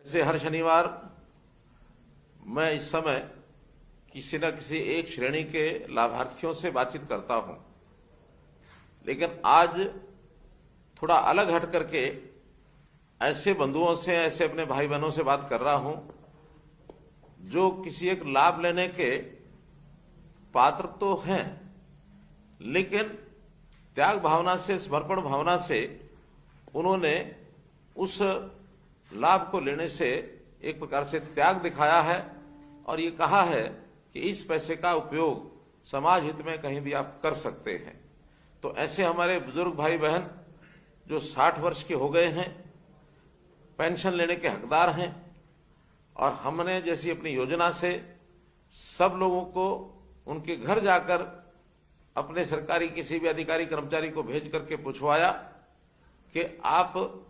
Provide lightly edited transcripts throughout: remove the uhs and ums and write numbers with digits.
जैसे हर शनिवार मैं इस समय किसी न किसी एक श्रेणी के लाभार्थियों से बातचीत करता हूं, लेकिन आज थोड़ा अलग हट करके ऐसे बंधुओं से, ऐसे अपने भाई बहनों से बात कर रहा हूं जो किसी एक लाभ लेने के पात्र तो हैं, लेकिन त्याग भावना से, समर्पण भावना से उन्होंने उस लाभ को लेने से एक प्रकार से त्याग दिखाया है और ये कहा है कि इस पैसे का उपयोग समाज हित में कहीं भी आप कर सकते हैं। तो ऐसे हमारे बुजुर्ग भाई बहन जो 60 वर्ष के हो गए हैं, पेंशन लेने के हकदार हैं, और हमने जैसी अपनी योजना से सब लोगों को उनके घर जाकर अपने सरकारी किसी भी अधिकारी कर्मचारी को भेज करके पूछवाया कि आप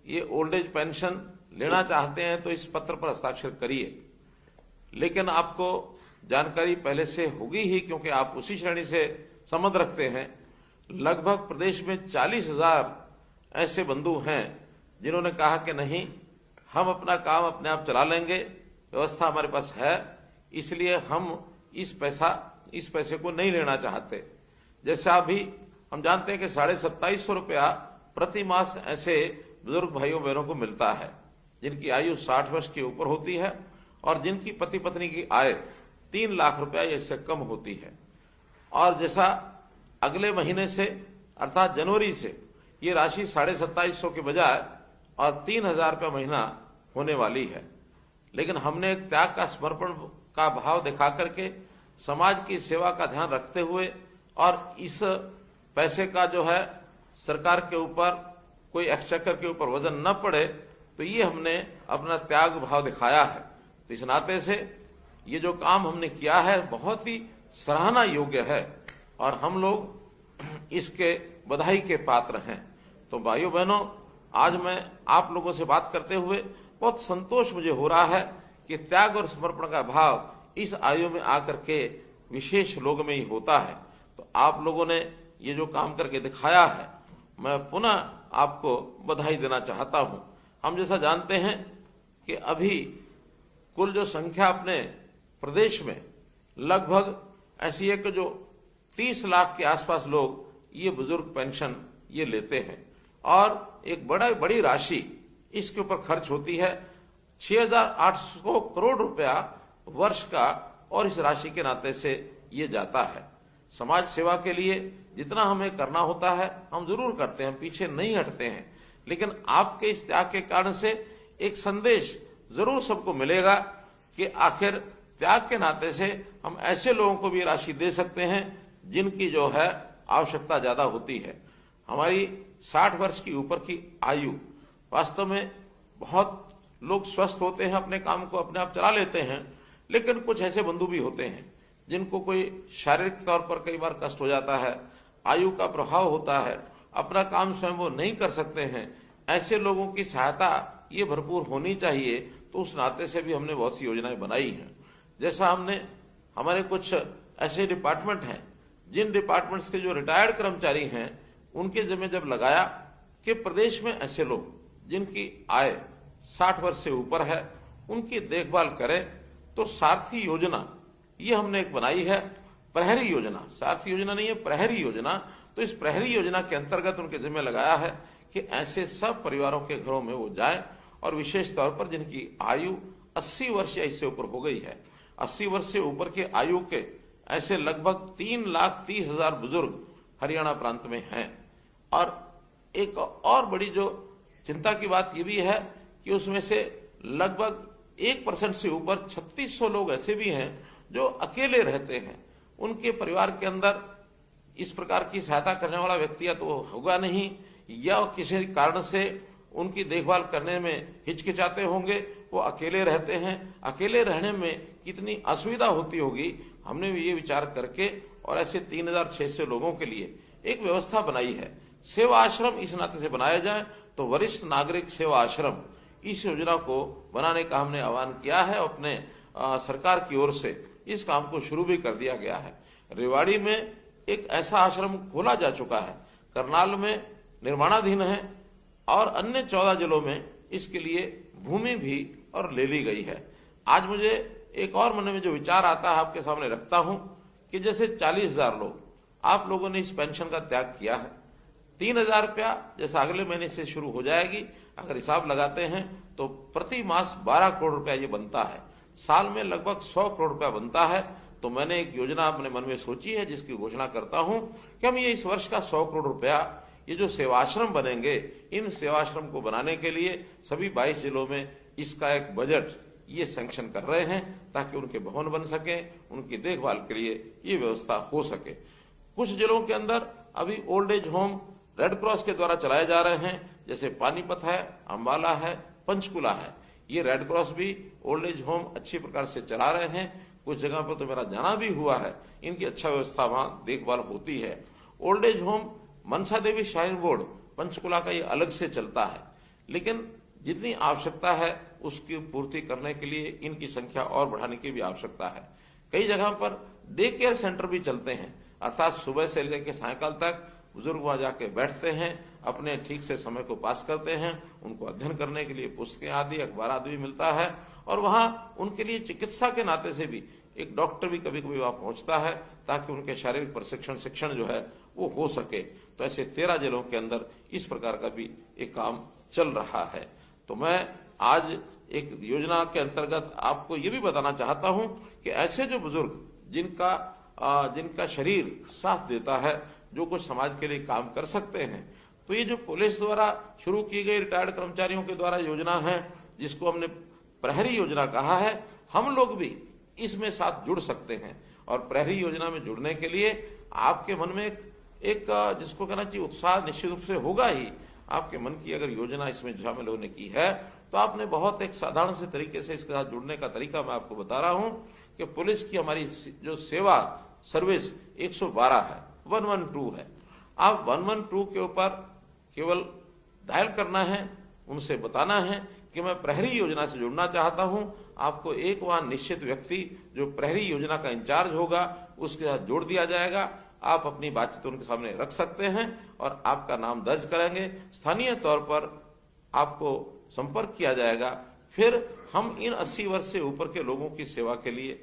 ये ओल्ड एज पेंशन लेना चाहते हैं तो इस पत्र पर हस्ताक्षर करिए। लेकिन आपको जानकारी पहले से होगी ही, क्योंकि आप उसी श्रेणी से संबंध रखते हैं। लगभग प्रदेश में 40,000 ऐसे बंधु हैं जिन्होंने कहा कि नहीं, हम अपना काम अपने आप चला लेंगे, व्यवस्था हमारे पास है, इसलिए हम इस पैसे को नहीं लेना चाहते। जैसे अभी हम जानते हैं कि 2750 रुपया प्रति मास ऐसे बुजुर्ग भाइयों बहनों को मिलता है जिनकी आयु 60 वर्ष के ऊपर होती है और जिनकी पति पत्नी की आय 3 लाख रुपया या इससे कम होती है। और जैसा अगले महीने से अर्थात जनवरी से ये राशि 2750 के बजाय और 3,000 रुपया महीना होने वाली है। लेकिन हमने त्याग का, समर्पण का भाव दिखा करके समाज की सेवा का ध्यान रखते हुए और इस पैसे का जो है सरकार के ऊपर, कोई एक्सचेकर के ऊपर वजन न पड़े, तो ये हमने अपना त्याग भाव दिखाया है। तो इस नाते से ये जो काम हमने किया है बहुत ही सराहना योग्य है और हम लोग इसके बधाई के पात्र हैं। तो भाइयों बहनों, आज मैं आप लोगों से बात करते हुए बहुत संतोष मुझे हो रहा है कि त्याग और समर्पण का भाव इस आयु में आकर के विशेष लोगों में ही होता है। तो आप लोगों ने ये जो काम करके दिखाया है, मैं पुनः आपको बधाई देना चाहता हूं। हम जैसा जानते हैं कि अभी कुल जो संख्या अपने प्रदेश में लगभग ऐसी है कि जो 30 लाख के आसपास लोग ये बुजुर्ग पेंशन ये लेते हैं और एक बड़ी राशि इसके ऊपर खर्च होती है, 6,800 करोड़ रुपया वर्ष का, और इस राशि के नाते से ये जाता है। समाज सेवा के लिए जितना हमें करना होता है हम जरूर करते हैं, पीछे नहीं हटते हैं, लेकिन आपके इस त्याग के कारण से एक संदेश जरूर सबको मिलेगा कि आखिर त्याग के नाते से हम ऐसे लोगों को भी राशि दे सकते हैं जिनकी जो है आवश्यकता ज्यादा होती है। हमारी 60 वर्ष की ऊपर की आयु, वास्तव में बहुत लोग स्वस्थ होते हैं, अपने काम को अपने आप चला लेते हैं, लेकिन कुछ ऐसे बंधु भी होते हैं जिनको कोई शारीरिक तौर पर कई बार कष्ट हो जाता है, आयु का प्रभाव होता है, अपना काम स्वयं वो नहीं कर सकते हैं। ऐसे लोगों की सहायता ये भरपूर होनी चाहिए। तो उस नाते से भी हमने बहुत सी योजनाएं बनाई हैं। जैसा हमारे कुछ ऐसे डिपार्टमेंट हैं, जिन डिपार्टमेंट्स के जो रिटायर्ड कर्मचारी हैं उनके जिम्मे जब लगाया कि प्रदेश में ऐसे लोग जिनकी आय 60 वर्ष से ऊपर है उनकी देखभाल करें, तो सारथी योजना ये हमने एक बनाई है। प्रहरी योजना, सारथी योजना नहीं है, प्रहरी योजना। तो इस प्रहरी योजना के अंतर्गत उनके जिम्मे लगाया है कि ऐसे सब परिवारों के घरों में वो जाएं, और विशेष तौर पर जिनकी आयु 80 वर्ष या इससे ऊपर हो गई है, 80 वर्ष से ऊपर के आयु के ऐसे लगभग 3,30,000 बुजुर्ग हरियाणा प्रांत में हैं। और एक और बड़ी जो चिंता की बात यह भी है कि उसमें से लगभग 1% से ऊपर 3600 लोग ऐसे भी हैं जो अकेले रहते हैं। उनके परिवार के अंदर इस प्रकार की सहायता करने वाला व्यक्ति या तो होगा नहीं, या किसी कारण से उनकी देखभाल करने में हिचकिचाते होंगे, वो अकेले रहते हैं। अकेले रहने में कितनी असुविधा होती होगी, हमने भी ये विचार करके और ऐसे 3,600 लोगों के लिए एक व्यवस्था बनाई है। सेवा आश्रम इस नाते से बनाया जाए तो वरिष्ठ नागरिक सेवा आश्रम, इस योजना को बनाने का हमने आह्वान किया है। अपने सरकार की ओर से इस काम को शुरू भी कर दिया गया है। रेवाड़ी में एक ऐसा आश्रम खोला जा चुका है, करनाल में निर्माणाधीन है और अन्य 14 जिलों में इसके लिए भूमि भी और ले ली गई है। आज मुझे एक और मन में जो विचार आता है आपके सामने रखता हूं कि जैसे 40,000 लोग आप लोगों ने इस पेंशन का त्याग किया है, 3,000 रुपया जैसा अगले महीने से शुरू हो जाएगी, अगर हिसाब लगाते हैं तो प्रति मास 12 करोड़ रुपया ये बनता है, साल में लगभग 100 करोड़ रुपया बनता है। तो मैंने एक योजना अपने मन में सोची है जिसकी घोषणा करता हूं कि हम ये इस वर्ष का 100 करोड़ रुपया, ये जो सेवाश्रम बनेंगे, इन सेवाश्रम को बनाने के लिए सभी 22 जिलों में इसका एक बजट ये सैंक्शन कर रहे हैं ताकि उनके भवन बन सके, उनकी देखभाल के लिए ये व्यवस्था हो सके। कुछ जिलों के अंदर अभी old age home red cross के द्वारा चलाए जा रहे हैं, जैसे पानीपत है, अंबाला है, पंचकुला है। ये रेड क्रॉस भी ओल्ड एज होम अच्छी प्रकार से चला रहे हैं। कुछ जगह पर तो मेरा जाना भी हुआ है, इनकी अच्छा व्यवस्था वहां देखभाल होती है। Old age home Mansa Devi shrine board Panchkula का ये अलग से चलता है, लेकिन जितनी आवश्यकता है उसकी पूर्ति करने के लिए इनकी संख्या और बढ़ाने की भी आवश्यकता है। कई जगह पर डे केयर सेंटर भी चलते हैं, अर्थात सुबह से लेकर सायंकाल तक बुजुर्ग वहां जाके बैठते हैं, अपने ठीक से समय को पास करते हैं, उनको अध्ययन करने के लिए पुस्तकें आदि, अखबार आदि भी मिलता है, और वहां उनके लिए चिकित्सा के नाते से भी एक डॉक्टर भी कभी कभी वहां पहुंचता है ताकि उनके शारीरिक प्रशिक्षण शिक्षण जो है वो हो सके। तो ऐसे 13 जिलों के अंदर इस प्रकार का भी एक काम चल रहा है। तो मैं आज एक योजना के अंतर्गत आपको ये भी बताना चाहता हूं कि ऐसे जो बुजुर्ग जिनका शरीर साथ देता है, जो कुछ समाज के लिए काम कर सकते हैं, तो ये जो पुलिस द्वारा शुरू की गई रिटायर्ड कर्मचारियों के द्वारा योजना है, जिसको हमने प्रहरी योजना कहा है, हम लोग भी इसमें साथ जुड़ सकते हैं। और प्रहरी योजना में जुड़ने के लिए आपके मन में एक जिसको कहना चाहिए उत्साह निश्चित रूप से होगा ही। आपके मन की अगर योजना इसमें शामिल होने की है तो आपने बहुत एक साधारण से तरीके से इसके साथ जुड़ने का तरीका मैं आपको बता रहा हूं कि पुलिस की हमारी जो सेवा सर्विस 112 है, 112 है। आप 112 के ऊपर केवल डायल करना है, उनसे बताना है कि मैं प्रहरी योजना से जुड़ना चाहता हूं। आपको एक वहां निश्चित व्यक्ति जो प्रहरी योजना का इंचार्ज होगा उसके साथ जोड़ दिया जाएगा। आप अपनी बातचीत उनके सामने रख सकते हैं और आपका नाम दर्ज करेंगे, स्थानीय तौर पर आपको संपर्क किया जाएगा। फिर हम इन 80 वर्ष से ऊपर के लोगों की सेवा के लिए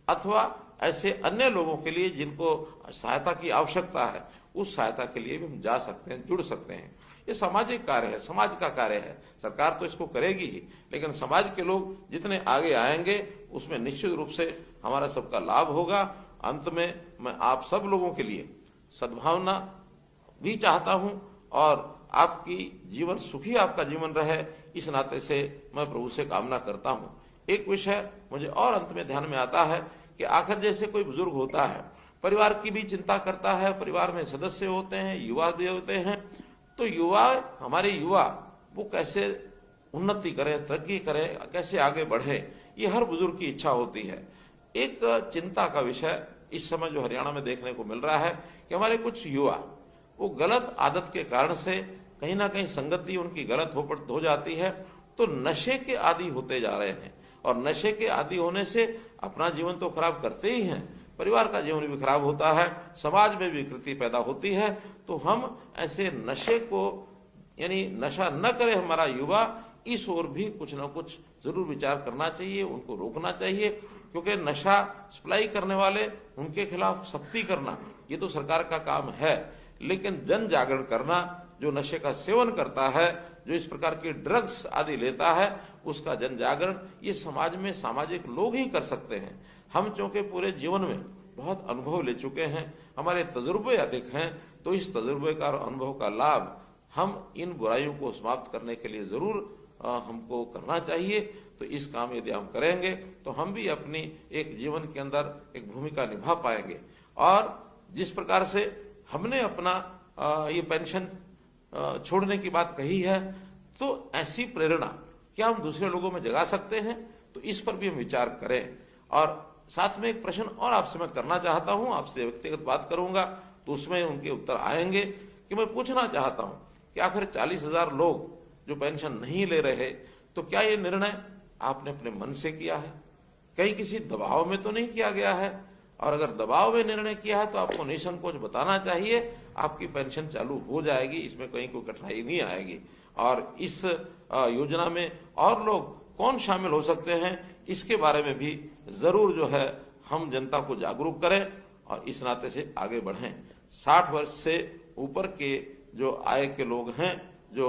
अथवा ऐसे अन्य लोगों के लिए जिनको सहायता की आवश्यकता है, उस सहायता के लिए भी हम जा सकते हैं, जुड़ सकते हैं। ये सामाजिक कार्य है, समाज का कार्य है। सरकार तो इसको करेगी ही, लेकिन समाज के लोग जितने आगे आएंगे उसमें निश्चित रूप से हमारा सबका लाभ होगा। अंत में मैं आप सब लोगों के लिए सद्भावना भी चाहता हूं और आपकी जीवन सुखी आपका जीवन रहे, इस नाते से मैं प्रभु से कामना करता हूं। एक विषय मुझे और अंत में ध्यान में आता है कि आखिर जैसे कोई बुजुर्ग होता है, परिवार की भी चिंता करता है, परिवार में सदस्य होते हैं, युवा भी होते हैं, तो हमारे युवा वो कैसे उन्नति करें, तरक्की करें, कैसे आगे बढ़े, ये हर बुजुर्ग की इच्छा होती है। एक चिंता का विषय इस समय जो हरियाणा में देखने को मिल रहा है कि हमारे कुछ युवा वो गलत आदत के कारण से कहीं ना कहीं संगति उनकी गलत हो जाती है, तो नशे के आदी होते जा रहे हैं। और नशे के आदी होने से अपना जीवन तो खराब करते ही हैं, परिवार का जीवन भी खराब होता है, समाज में विकृति पैदा होती है। तो हम ऐसे नशे को यानी नशा न करे हमारा युवा, इस ओर भी कुछ न कुछ जरूर विचार करना चाहिए, उनको रोकना चाहिए। क्योंकि नशा सप्लाई करने वाले उनके खिलाफ सख्ती करना ये तो सरकार का काम है, लेकिन जन जागरण करना, जो नशे का सेवन करता है, जो इस प्रकार के ड्रग्स आदि लेता है, उसका जन जागरण ये समाज में सामाजिक लोग ही कर सकते हैं। हम चूंकि पूरे जीवन में बहुत अनुभव ले चुके हैं, हमारे तजुर्बे अधिक हैं, तो इस तजुर्बे का और अनुभव का लाभ हम इन बुराइयों को समाप्त करने के लिए जरूर हमको करना चाहिए। तो इस काम यदि हम करेंगे तो हम भी अपनी एक जीवन के अंदर एक भूमिका निभा पाएंगे। और जिस प्रकार से हमने अपना ये पेंशन छोड़ने की बात कही है, तो ऐसी प्रेरणा क्या हम दूसरे लोगों में जगा सकते हैं? तो इस पर भी हम विचार करें। और साथ में एक प्रश्न और आपसे मैं करना चाहता हूं, आपसे व्यक्तिगत बात करूंगा तो उसमें उनके उत्तर आएंगे कि मैं पूछना चाहता हूं कि आखिर 40,000 लोग जो पेंशन नहीं ले रहे, तो क्या ये निर्णय आपने अपने मन से किया है? कहीं किसी दबाव में तो नहीं किया गया है? और अगर दबाव में निर्णय किया है तो आपको निसंकोच बताना चाहिए, आपकी पेंशन चालू हो जाएगी, इसमें कहीं कोई कठिनाई नहीं आएगी। और इस योजना में और लोग कौन शामिल हो सकते हैं, इसके बारे में भी जरूर जो है हम जनता को जागरूक करें और इस नाते से आगे बढ़ें। 60 वर्ष से ऊपर के जो आय के लोग हैं, जो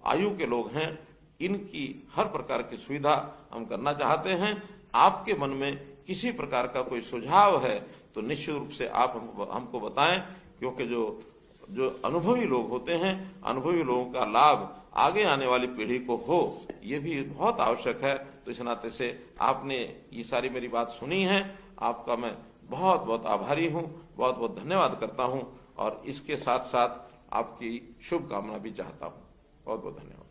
आयु के लोग हैं, इनकी हर प्रकार की सुविधा हम करना चाहते हैं। आपके मन में किसी प्रकार का कोई सुझाव है तो निश्चित रूप से आप हमको बताएं, क्योंकि जो अनुभवी लोग होते हैं, अनुभवी लोगों का लाभ आगे आने वाली पीढ़ी को हो, ये भी बहुत आवश्यक है। तो इस नाते से आपने ये सारी मेरी बात सुनी है, आपका मैं बहुत बहुत आभारी हूं, बहुत बहुत धन्यवाद करता हूं और इसके साथ साथ आपकी शुभकामना भी चाहता हूं। बहुत बहुत धन्यवाद।